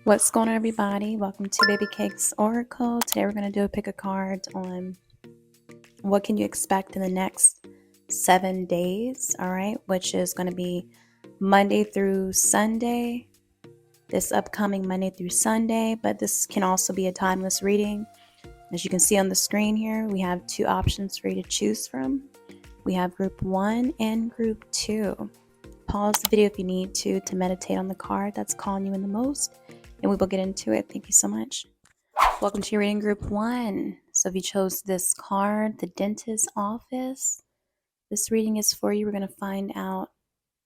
What's going on, everybody? Welcome to Babycakes Oracle. Today we're going to do a pick a card on what can you expect in the next 7 days, all right, which is going to be Monday through Sunday, this upcoming Monday through Sunday, but this can also be a timeless reading. As you can see on the screen here, we have two options for you to choose from. We have group 1 and group 2. Pause the video if you need to meditate on the card that's calling you in the most, and we will get into it. Thank you so much. Welcome to your reading group 1. So if you chose this card, the dentist's office, this reading is for you. We're going to find out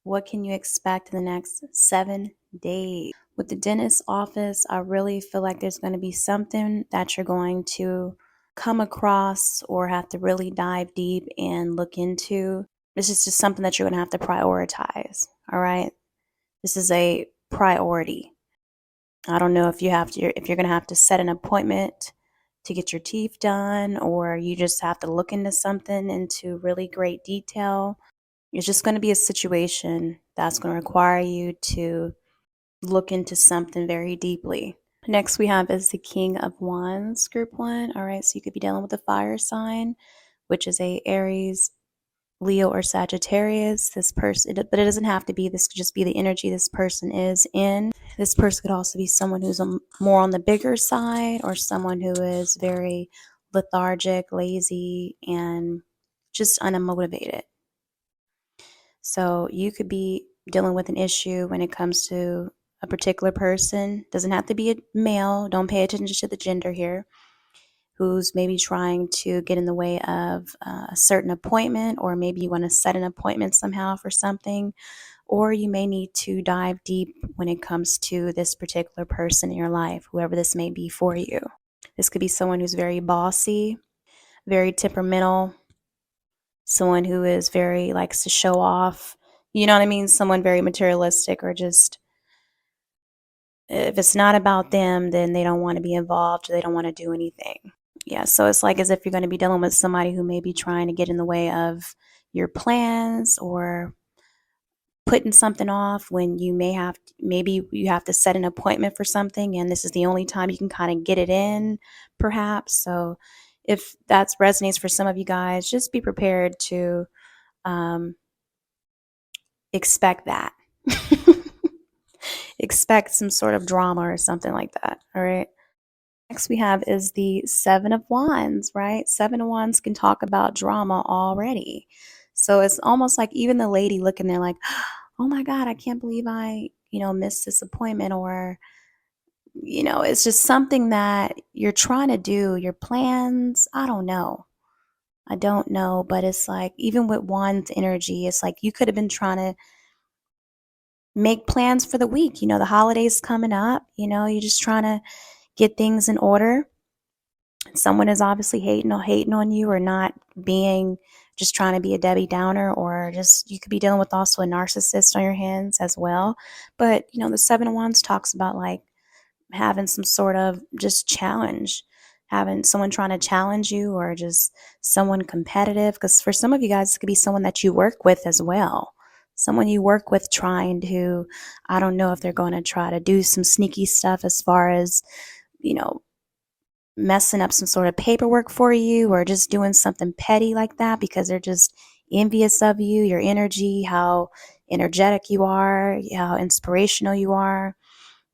what can you expect in the next 7 days. With the dentist's office, I really feel like there's going to be something that you're going to come across or have to really dive deep and look into. This is just something that you're going to have to prioritize, all right? This is a priority. I don't know if you're going to have to set an appointment to get your teeth done, or you just have to look into something into really great detail. It's just going to be a situation that's going to require you to look into something very deeply. Next we have is the King of Wands, group 1. All right, so you could be dealing with a fire sign, which is a Aries, Leo, or Sagittarius. This person, but it doesn't have to be. This could just be the energy this person is in. This person could also be someone who's more on the bigger side, or someone who is very lethargic, lazy, and just unmotivated. So you could be dealing with an issue when it comes to a particular person. Doesn't have to be a male. Don't pay attention to the gender here. Who's maybe trying to get in the way of a certain appointment, or maybe you want to set an appointment somehow for something, or you may need to dive deep when it comes to this particular person in your life, whoever this may be for you. This could be someone who's very bossy, very temperamental, someone who is very likes to show off. You know what I mean? Someone very materialistic, or just if it's not about them, then they don't want to be involved. They don't want to do anything. Yeah, so it's like as if you're going to be dealing with somebody who may be trying to get in the way of your plans, or putting something off when you maybe you have to set an appointment for something, and this is the only time you can kind of get it in, perhaps. So if that resonates for some of you guys, just be prepared to expect that. Expect some sort of drama or something like that, all right? Next we have is the Seven of Wands, right? Seven of Wands can talk about drama already. So it's almost like even the lady looking there like, oh my God, I can't believe I, missed this appointment. Or, it's just something that you're trying to do, your plans. I don't know. But it's like, even with Wands energy, it's like you could have been trying to make plans for the week. The holidays coming up, you're just trying to get things in order. Someone is obviously hating on you, or not being, just trying to be a Debbie Downer, or just you could be dealing with also a narcissist on your hands as well. But the Seven of Wands talks about like having some sort of just challenge, having someone trying to challenge you, or just someone competitive. Because for some of you guys, it could be someone that you work with as well. Someone you work with trying to, I don't know if they're going to try to do some sneaky stuff as far as, messing up some sort of paperwork for you, or just doing something petty like that because they're just envious of you, your energy, how energetic you are, how inspirational you are,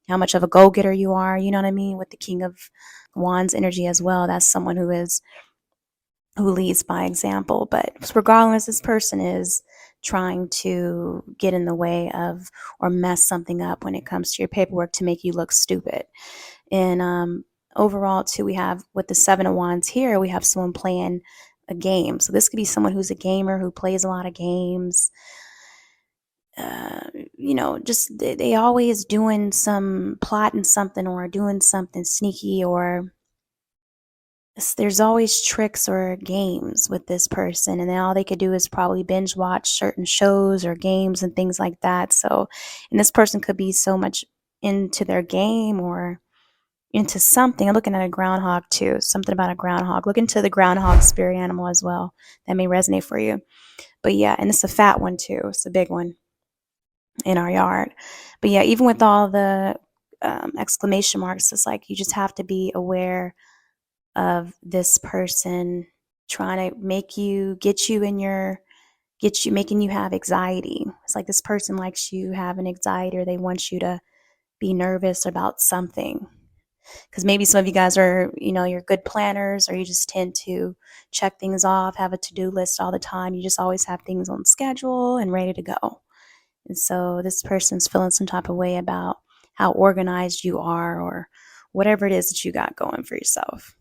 how much of a go-getter you are. You know what I mean? With the King of Wands energy as well, that's someone who leads by example. But regardless, this person is trying to get in the way of or mess something up when it comes to your paperwork to make you look stupid. And overall, too, we have with the Seven of Wands here, we have someone playing a game. So this could be someone who's a gamer, who plays a lot of games. Just they always doing some plotting something, or doing something sneaky, or there's always tricks or games with this person, and then all they could do is probably binge watch certain shows or games and things like that. So, and this person could be so much into their game or into something. I'm looking at a groundhog too, something about a groundhog. Look into the groundhog spirit animal as well. That may resonate for you. But yeah, and it's a fat one too. It's a big one in our yard. But yeah, even with all the exclamation marks. It's like you just have to be aware of this person trying to making you have anxiety. It's like this person likes you having anxiety, or they want you to be nervous about something. Because maybe some of you guys are, you're good planners, or you just tend to check things off, have a to-do list all the time. You just always have things on schedule and ready to go. And so this person's feeling some type of way about how organized you are, or whatever it is that you got going for yourself.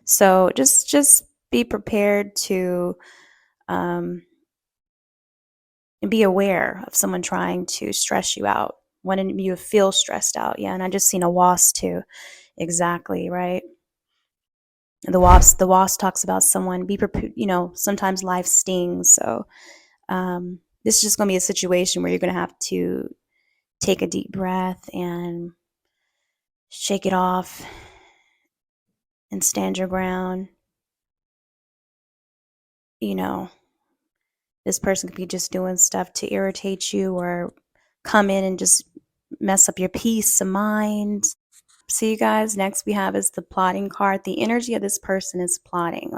So just be prepared to um, be aware of someone trying to stress you out when you feel stressed out. Yeah, and I just seen a wasp too. Exactly, right? The wasp talks about someone be prepared. Sometimes life stings, so this is just going to be a situation where you're going to have to take a deep breath and shake it off and stand your ground. You know, this person could be just doing stuff to irritate you, or come in and just mess up your peace of mind. So you guys, next we have is the plotting card. The energy of this person is plotting,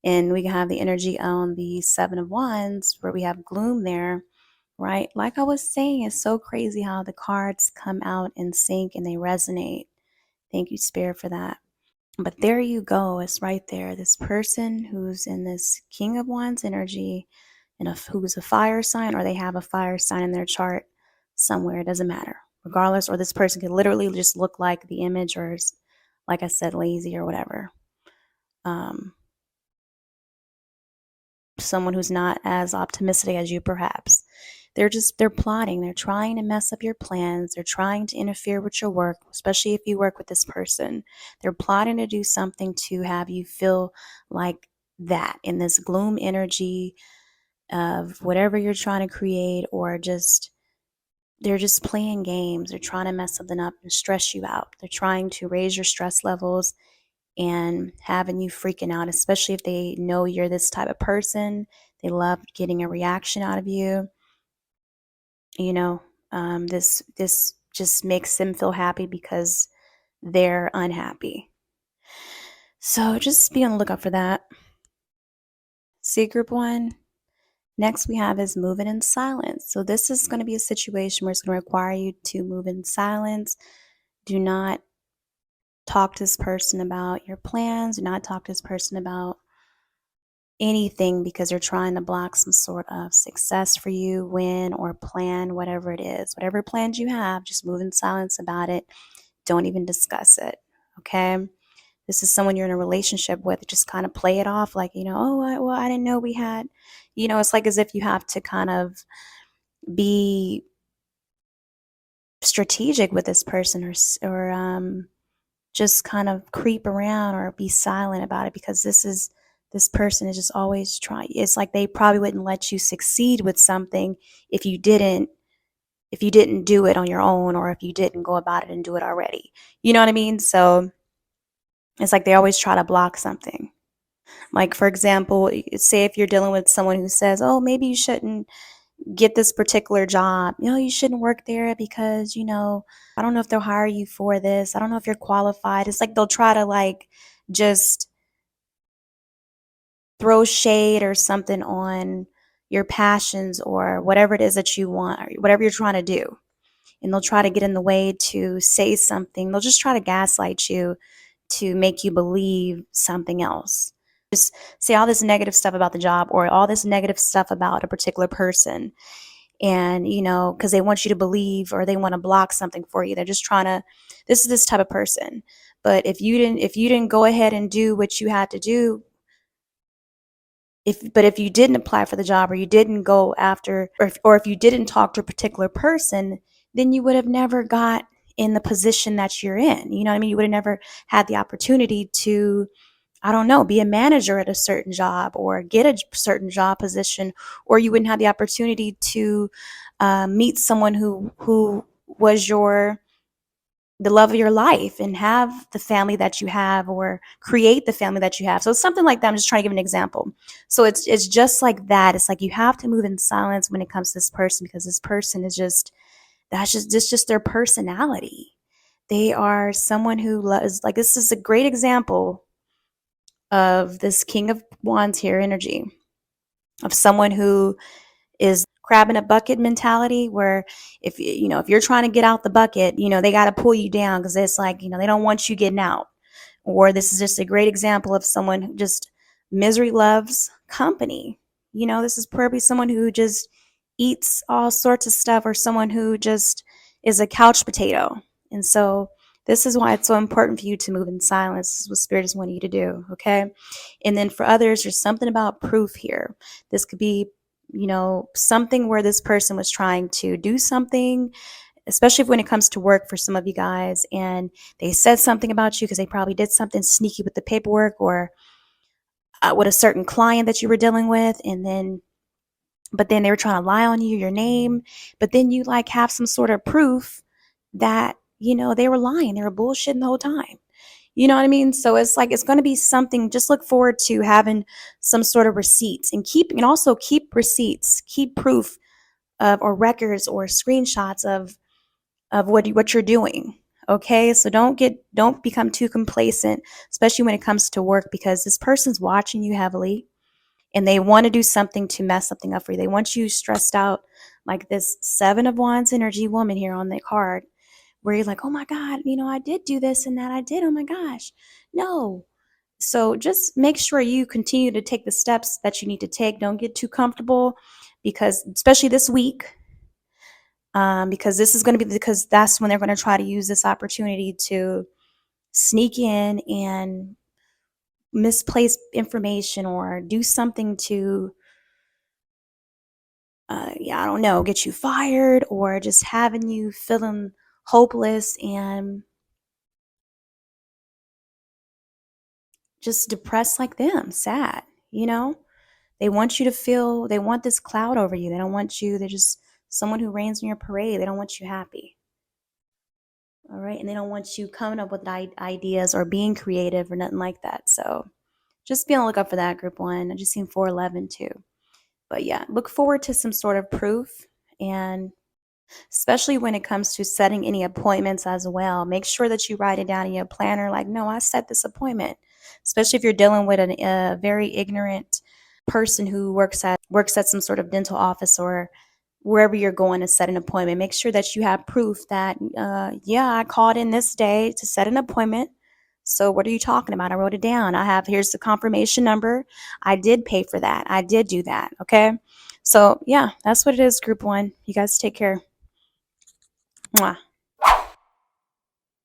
and we have the energy on the Seven of Wands, where we have gloom there, right? Like I was saying, it's so crazy how the cards come out in sync and they resonate. Thank you, Spirit, for that. But there you go. It's right there. This person who's in this King of Wands energy, and who's a fire sign, or they have a fire sign in their chart somewhere. It doesn't matter. Regardless, or this person could literally just look like the image, or, like I said, lazy or whatever. Someone who's not as optimistic as you, perhaps. They're plotting. They're trying to mess up your plans. They're trying to interfere with your work, especially if you work with this person. They're plotting to do something to have you feel like that, in this gloom energy of whatever you're trying to create, or they're just playing games. They're trying to mess something up and stress you out. They're trying to raise your stress levels and having you freaking out, especially if they know you're this type of person. They love getting a reaction out of you. This just makes them feel happy because they're unhappy. So just be on the lookout for that. C group 1. Next we have is moving in silence. So this is going to be a situation where it's going to require you to move in silence. Do not talk to this person about your plans. Do not talk to this person about anything, because they're trying to block some sort of success for you, win, or plan, whatever it is. Whatever plans you have, just move in silence about it. Don't even discuss it. Okay? This is someone you're in a relationship with. Just kind of play it off like, well, I didn't know we had, it's like as if you have to kind of be strategic with this person, or just kind of creep around or be silent about it, because this person is just always trying. It's like they probably wouldn't let you succeed with something if you didn't do it on your own, or if you didn't go about it and do it already. You know what I mean? So it's like they always try to block something. Like, for example, say if you're dealing with someone who says, oh, maybe you shouldn't get this particular job. You shouldn't work there because, I don't know if they'll hire you for this. I don't know if you're qualified. It's like they'll try to just throw shade or something on your passions, or whatever it is that you want, or whatever you're trying to do. And they'll try to get in the way to say something. They'll just try to gaslight you to make you believe something else. Just say all this negative stuff about the job, or all this negative stuff about a particular person. And, because they want you to believe, or they want to block something for you. They're just trying to, this is this type of person. But if you didn't go ahead and do what you had to do, if you didn't apply for the job, or you didn't go after, or if you didn't talk to a particular person, then you would have never got in the position that you're in. You know what I mean? You would have never had the opportunity to, I don't know, be a manager at a certain job, or get a certain job position, or you wouldn't have the opportunity to meet someone who was your the love of your life and have the family that you have, or create the family that you have. So it's something like that. I'm just trying to give an example. So it's just like that. It's like you have to move in silence when it comes to this person, because this person is just, that's just their personality. They are someone who loves, like, this is a great example of this King of Wands here energy, of someone who is crab in a bucket mentality, where if you're trying to get out the bucket, they got to pull you down, because it's like, they don't want you getting out. Or this is just a great example of someone who just, misery loves company. This is probably someone who just eats all sorts of stuff, or someone who just is a couch potato. And so this is why it's so important for you to move in silence. This is what Spirit is wanting you to do, okay? And then for others, there's something about proof here. This could be, something where this person was trying to do something, especially when it comes to work for some of you guys, and they said something about you because they probably did something sneaky with the paperwork, or with a certain client that you were dealing with, but then they were trying to lie on you, your name, but then you like have some sort of proof that, they were lying, they were bullshitting the whole time. You know what I mean? So it's like, it's going to be something. Just look forward to having some sort of receipts, and also keep receipts, keep proof of, or records or screenshots of what you're doing. Okay, so don't become too complacent, especially when it comes to work, because this person's watching you heavily, and they want to do something to mess something up for you. They want you stressed out, like this Seven of Wands energy woman here on the card, where you're like, oh my God, I did do this and that. I did. Oh my gosh. No. So just make sure you continue to take the steps that you need to take. Don't get too comfortable, because especially this week, because this is going to be, because that's when they're going to try to use this opportunity to sneak in and misplace information, or do something to, I don't know, get you fired, or just having you feeling hopeless and just depressed like them, sad, They want you to feel, they want this cloud over you. They don't want you, they're just someone who rains on your parade. They don't want you happy. All right. And they don't want you coming up with ideas or being creative or nothing like that. So just be on the lookout for that, group one. I just seen 411 too. But yeah, look forward to some sort of proof. And especially when it comes to setting any appointments as well, make sure that you write it down in your planner. Like, no, I set this appointment. Especially if you're dealing with a very ignorant person who works at some sort of dental office, or wherever you're going to set an appointment. Make sure that you have proof that, yeah, I called in this day to set an appointment. So what are you talking about? I wrote it down. Here's the confirmation number. I did pay for that. I did do that. Okay. So yeah, that's what it is, group one. You guys take care. Mwah.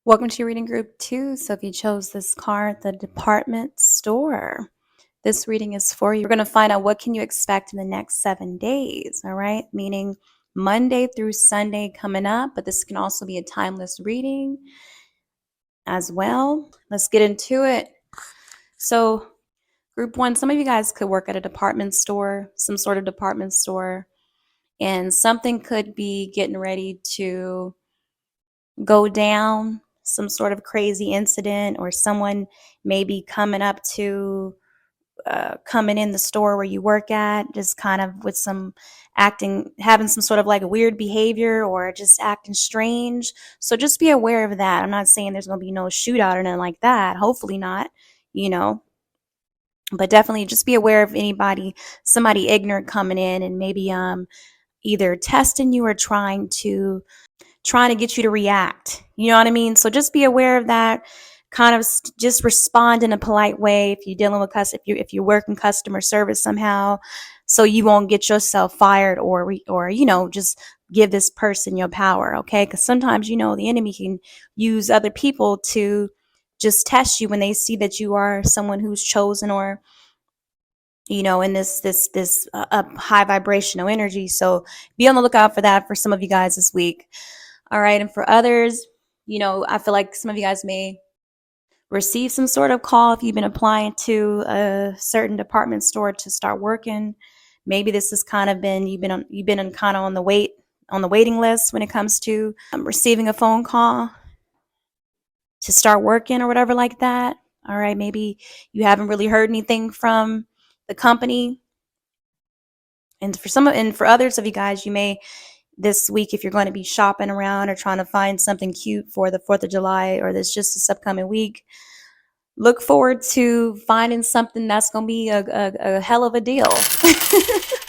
Welcome to your reading, group two. So if you chose this card, the department store, this reading is for you. We're going to find out what can you expect in the next 7 days. All right. Meaning Monday through Sunday coming up, but this can also be a timeless reading as well. Let's get into it. So group one, some of you guys could work at a department store, some sort of department store, and something could be getting ready to go down, some sort of crazy incident, or someone may be coming up to coming in the store where you work at, just kind of with some having some sort of like weird behavior, or just acting strange. So just be aware of that. I'm not saying there's going to be no shootout or nothing like that. Hopefully not, but definitely just be aware of somebody ignorant coming in and maybe either testing you, or trying to get you to react. You know what I mean? So just be aware of that. Kind of just respond in a polite way if you're dealing with if you work in customer service somehow, so you won't get yourself fired, or just give this person your power. Okay, because sometimes the enemy can use other people to just test you when they see that you are someone who's chosen, or in this high vibrational energy. So be on the lookout for that for some of you guys this week. All right. And for others, I feel like some of you guys may receive some sort of call if you've been applying to a certain department store to start working. Maybe this has kind of been, you've been kind of on the waiting list when it comes to receiving a phone call. to start working or whatever like that. All right, maybe you haven't really heard anything from the company. And for others of you guys, you may this week, if you're going to be shopping around or trying to find something cute for the 4th of July or this upcoming week, look forward to finding something that's going to be a hell of a deal.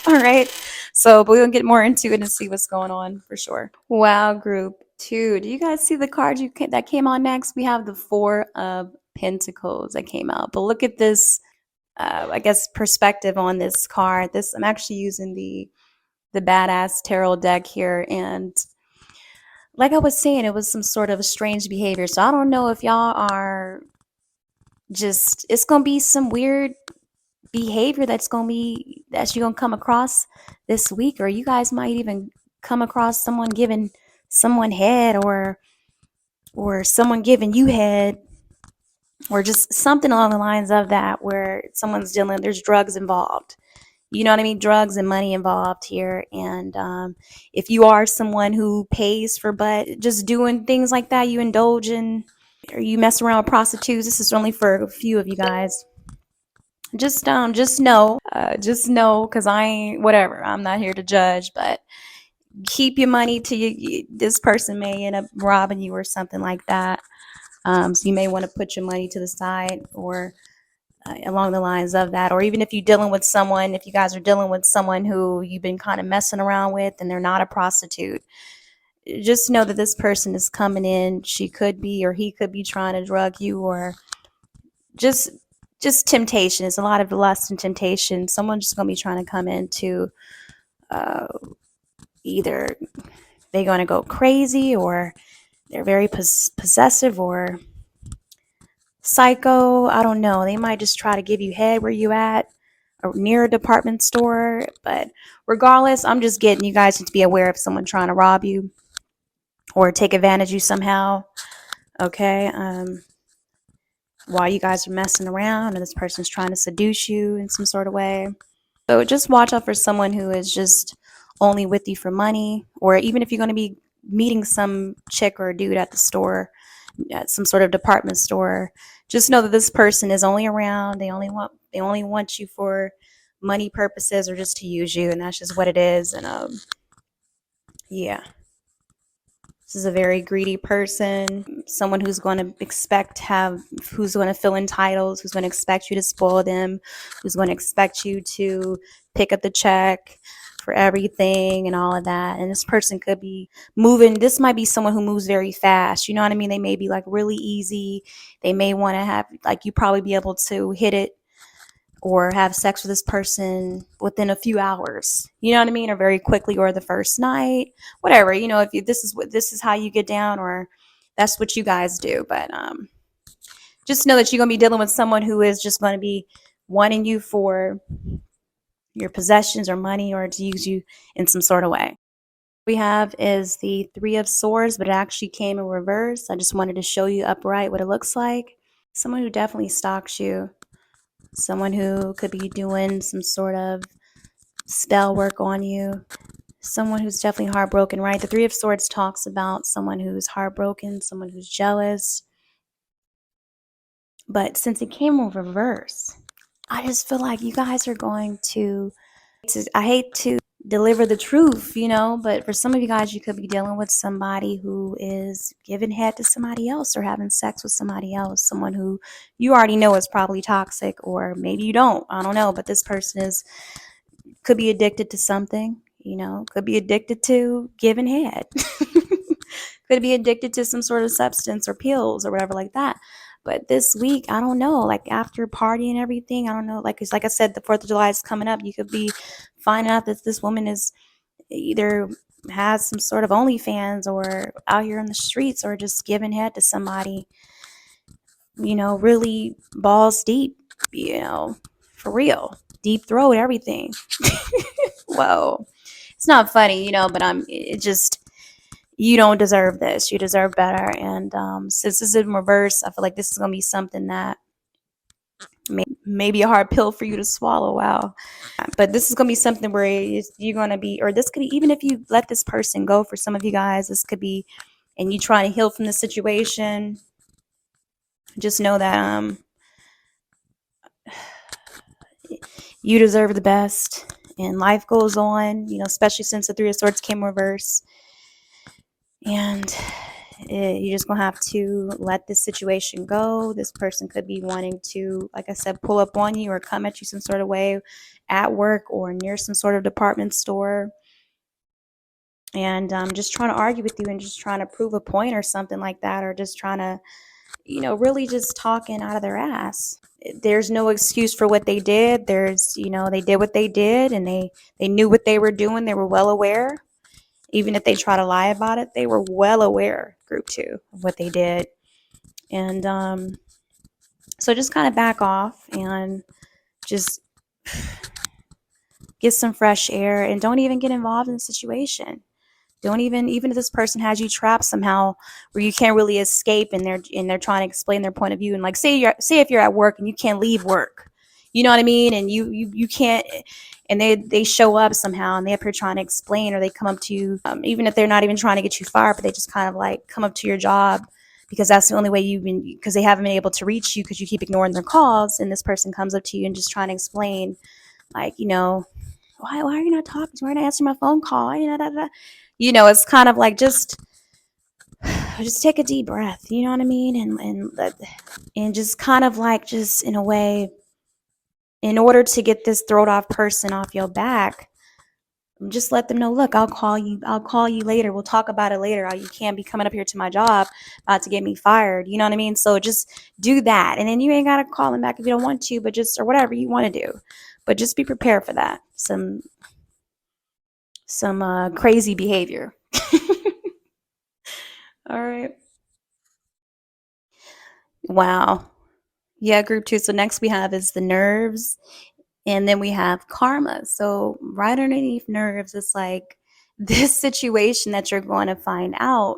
All right. So, but we'll get more into it and see what's going on for sure. Wow, group 2. Do you guys see the card that came on next? We have the 4 of Pentacles that came out. But look at this, I guess, perspective on this card. I'm actually using the Badass Tarot deck here. And like I was saying, it was some sort of strange behavior. So I don't know if y'all are it's going to be some weird behavior that you're going to come across this week, or you guys might even come across someone giving someone head, or someone giving you head, or just something along the lines of that, where there's drugs involved. You know what I mean? Drugs and money involved here. And if you are someone who pays for just doing things like that, you indulge in, or you mess around with prostitutes, this is only for a few of you guys. Just know, because I ain't, whatever, I'm not here to judge, but keep your money to you. This person may end up robbing you or something like that. So you may want to put your money to the side, or along the lines of that. Or even if you guys are dealing with someone who you've been kind of messing around with and they're not a prostitute, just know that this person is coming in. She could be, or he could be, trying to drug you, or just temptation. It's a lot of lust and temptation. Someone's just going to be trying to come in to either they're going to go crazy, or they're very possessive, or psycho. I don't know. They might just try to give you head where you at, or near a department store. But regardless, I'm just getting you guys to be aware of someone trying to rob you or take advantage of you somehow. Okay. While you guys are messing around, and this person's trying to seduce you in some sort of way. So just watch out for someone who is just only with you for money, or even if you're going to be meeting some chick or dude at the store, at some sort of department store, just know that this person is only around. They only want you for money purposes, or just to use you, and that's just what it is. And yeah. This is a very greedy person, someone who's going to who's going to feel entitled, who's going to expect you to spoil them, who's going to expect you to pick up the check for everything and all of that. And this person could be this might be someone who moves very fast. You know what I mean? They may be like really easy. They may want to have, like, you probably be able to hit it or have sex with this person within a few hours, you know what I mean? Or very quickly, or the first night, whatever, if this is how you get down, or that's what you guys do. But just know that you're going to be dealing with someone who is just going to be wanting you for your possessions or money, or to use you in some sort of way. We have is the 3 of Swords, but it actually came in reverse. I just wanted to show you upright what it looks like. Someone who definitely stalks you. Someone who could be doing some sort of spell work on you. Someone who's definitely heartbroken, right? The 3 of Swords talks about someone who's heartbroken, someone who's jealous. But since it came in reverse, I just feel like you guys are going to I hate to deliver the truth, but for some of you guys, you could be dealing with somebody who is giving head to somebody else, or having sex with somebody else, someone who you already know is probably toxic, or maybe you don't. I don't know, but this person could be addicted to something, could be addicted to giving head, could be addicted to some sort of substance or pills or whatever like that. But this week, I don't know, like after party and everything, I don't know, like I said, the 4th of July is coming up. You could be finding out that this woman is either has some sort of OnlyFans, or out here in the streets, or just giving head to somebody, really balls deep, for real, deep throat, everything. Whoa. It's not funny, but it just, you don't deserve this. You deserve better. And since this is in reverse, I feel like this is going to be something that may be a hard pill for you to swallow. Wow. But this is going to be something where you're going to be, or this could be, even if you let this person go, for some of you guys, this could be, and you try to heal from the situation, just know that you deserve the best, and life goes on, especially since the Three of Swords came reverse. And you're just gonna have to let this situation go. This person could be wanting to, like I said, pull up on you or come at you some sort of way at work or near some sort of department store, and just trying to argue with you and just trying to prove a point or something like that, or just trying to, really just talking out of their ass. There's no excuse for what they did. They did what they did, and they knew what they were doing. They were well aware. Even if they try to lie about it, they were well aware, group two, of what they did. And so just kind of back off and just get some fresh air, and don't even get involved in the situation. Don't even if this person has you trapped somehow where you can't really escape, and they're trying to explain their point of view, and like say if you're at work and you can't leave work, you know what I mean, and you can't, and they show up somehow and they're up here trying to explain, or they come up to you, even if they're not even trying to get you fired, but they just kind of like come up to your job because that's the only way because they haven't been able to reach you because you keep ignoring their calls, and this person comes up to you and just trying to explain, like, why are you not talking? Why are you not answering my phone call? It's kind of like just take a deep breath. You know what I mean? And just kind of like, just in a way, in order to get this throwed off person off your back, just let them know, look, I'll call you later. We'll talk about it later. You can't be coming up here to my job about to get me fired. You know what I mean? So just do that. And then you ain't got to call them back if you don't want to, but just, or whatever you want to do. But just be prepared for that. Some crazy behavior. All right. Wow. Yeah, group two. So next we have is the nerves, and then we have karma. So right underneath nerves, it's like this situation that you're going to find out,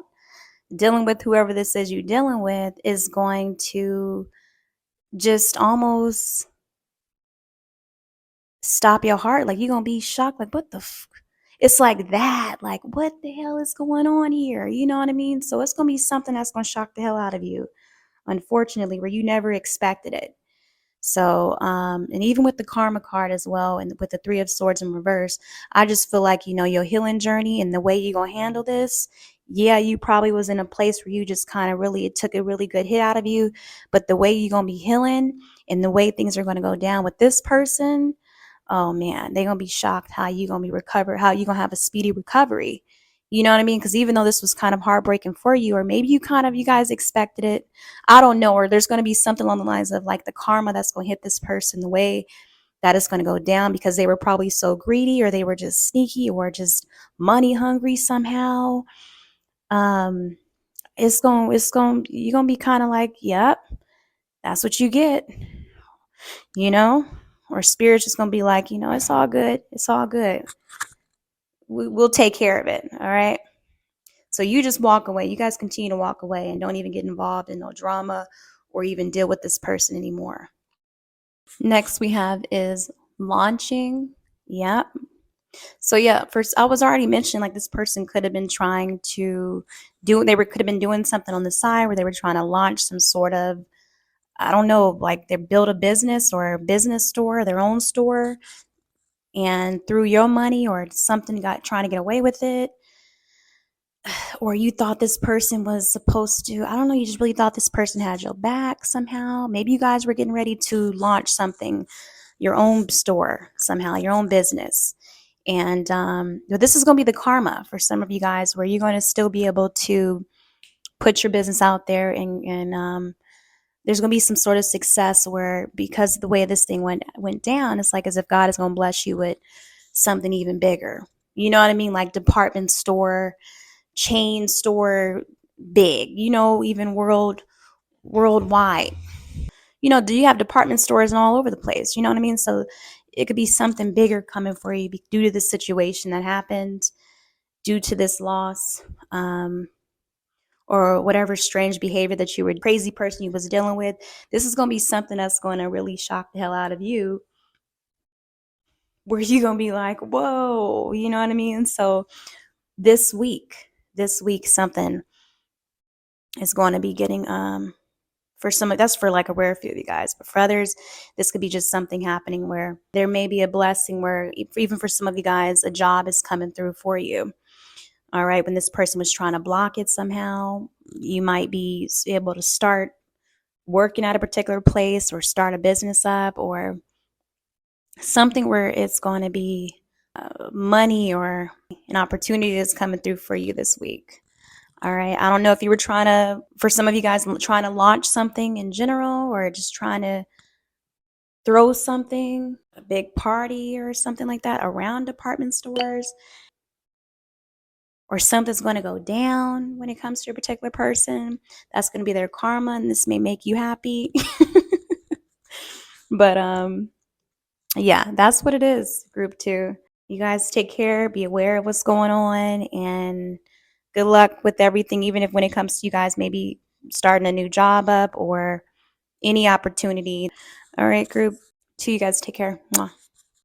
dealing with whoever this is you're dealing with, is going to just almost stop your heart. Like, you're going to be shocked. Like, what the it's like that. Like, what the hell is going on here? You know what I mean? So it's going to be something that's going to shock the hell out of you, unfortunately, where you never expected it. So, and even with the karma card as well, and with the Three of Swords in reverse, I just feel like, your healing journey and the way you're going to handle this. Yeah, you probably was in a place where you just kind of really, it took a really good hit out of you. But the way you're going to be healing and the way things are going to go down with this person, oh man, they're going to be shocked how you going to be recovered, how you going to have a speedy recovery. You know what I mean? Because even though this was kind of heartbreaking for you, or maybe you guys expected it, I don't know, or there's going to be something along the lines of like the karma that's going to hit this person, the way that it's going to go down, because they were probably so greedy, or they were just sneaky, or just money hungry somehow. Um, you're going to be kind of like, yep, that's what you get, you know, or spirit's just going to be like, it's all good. It's all good. We'll take care of it. All right. So you just walk away. You guys continue to walk away and don't even get involved in no drama or even deal with this person anymore. Next we have is launching. Yeah. So yeah, first I was already mentioning, like, this person could have been trying to could have been doing something on the side where they were trying to launch some sort of, I don't know, like they build a business or a business store, their own store, and through your money or something got trying to get away with it. Or you thought this person was supposed to, I don't know, you just really thought this person had your back somehow. Maybe you guys were getting ready to launch something, your own store somehow, your own business. And this is going to be the karma for some of you guys, where you're going to still be able to put your business out there, and there's going to be some sort of success where, because of the way this thing went down, it's like as if God is going to bless you with something even bigger. You know what I mean? Like department store, chain store, big, even worldwide. Do you have department stores and all over the place? You know what I mean? So it could be something bigger coming for you due to the situation that happened, due to this loss, or whatever strange behavior that you were, crazy person you was dealing with. This is going to be something that's going to really shock the hell out of you, where you're going to be like, whoa, you know what I mean? So this week, something is going to be getting For some, that's for like a rare few of you guys, but for others, this could be just something happening where there may be a blessing where even for some of you guys, a job is coming through for you. All right, when this person was trying to block it somehow, you might be able to start working at a particular place or start a business up or something where it's going to be money or an opportunity that's coming through for you this week. All right. I don't know if you were trying to, for some of you guys, trying to launch something in general or just trying to throw something, a big party or something like that around department stores, or something's going to go down when it comes to a particular person. That's going to be their karma, and this may make you happy. But yeah, that's what it is, group 2. You guys take care, be aware of what's going on, and good luck with everything, even if when it comes to you guys maybe starting a new job up or any opportunity. All right, group 2, you guys take care. Mwah.